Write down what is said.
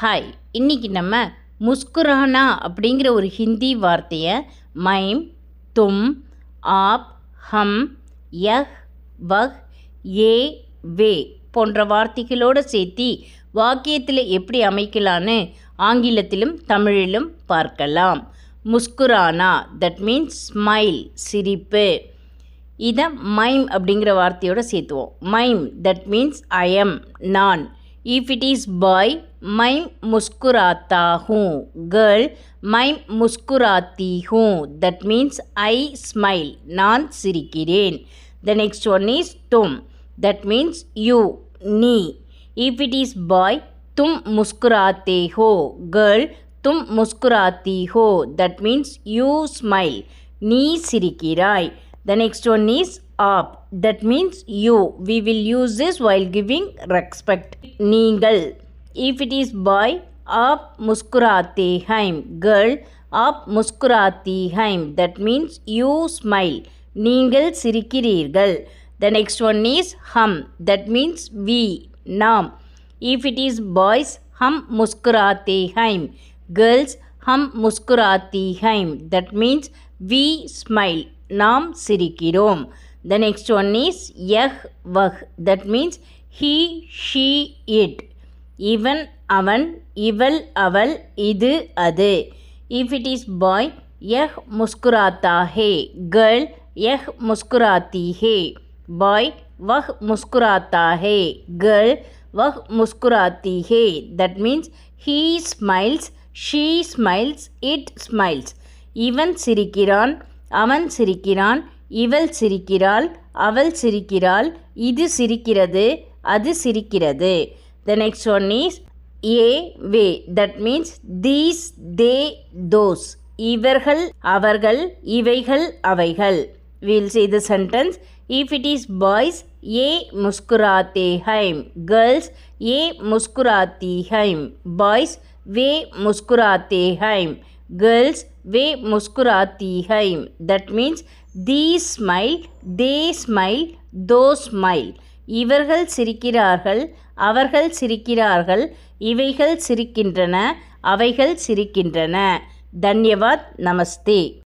Hi, இன்றைக்கி நம்ம முஸ்குரானா அப்படிங்கிற ஒரு ஹிந்தி வார்த்தையை மைம், தும், ஆப், ஹம், யஹ், வஹ், ஏ, வே போன்ற வார்த்தைகளோடு சேர்த்து வாக்கியத்தில் எப்படி அமைக்கலான்னு ஆங்கிலத்திலும் தமிழிலும் பார்க்கலாம். முஸ்குரானா தட் மீன்ஸ் ஸ்மைல், சிரிப்பு. இதை மைம் அப்படிங்கிற வார்த்தையோடு சேர்த்துவோம். மைம் தட் மீன்ஸ் ஐ எம், நான். If it is boy, மைம் முஸ்குராத்தா ஹூँ. கேர்ள், மைம் முஸ்குராத்தி ஹூँ. தட் மீன்ஸ் ஐ ஸ்மைல், நான் சிரிக்கிறேன். The next one is தும். தட் மீன்ஸ் யூ, நீ. If it is boy, தும் முஸ்குராத்தே ஹோ. கேர்ள், தும் முஸ்குராத்தி ஹோ. தட் மீன்ஸ் யூ ஸ்மைல், நீ சிரிக்கிறாய். The next one is up. That means you. We will use this while giving respect. நீங்கள். If it is boy, आप मुस्कुराते हैं. Girl, आप मुस्कुराती हैं. That means you smile. நீங்கள் சிரிக்கிறீர்கள். The next one is हम. That means we. நாம். If it is boys, हम मुस्कुराते हैं. Girls, हम मुस्कुराती हैं. That means we smile. நாம் சிரிக்கிறோம். The next one is யஹ், வஹ். That means he, she, it. இவன், அவன், இவள், அவள், இது, அது. If it is boy, யஹ் முஸ்குராத்தா hey. Girl, யஹ் முஸ்குராத்தி hey. Boy, வஹ் முஸ்குராத்தா hey. Girl, வஹ் முஸ்குராத்தி hey. That means he smiles, she smiles, it smiles. இவன் சிரிக்கிறான், அவன் சிரிக்கிறான், இவள் சிரிக்கிறாள், அவள் சிரிக்கிறாள், இது சிரிக்கிறது, அது சிரிக்கிறது. The next one is A, way. That means these, they, those. இவர்கள், அவர்கள், இவைகள், அவைகள். We will say the sentence. If it is boys, ये मुस्कुराते हैं. Girls, ये मुस्कुराती हैं. Boys, वे मुस्कुराते हैं. Girls, वे मुस्कुराती हैं. That means these smile, they smile, those smile. இவர்கள் சிரிக்கிறார்கள், அவர்கள் சிரிக்கிறார்கள், இவைகள் சிரிக்கின்றன, அவைகள் சிரிக்கின்றன. தன்யவாத். நமஸ்தே.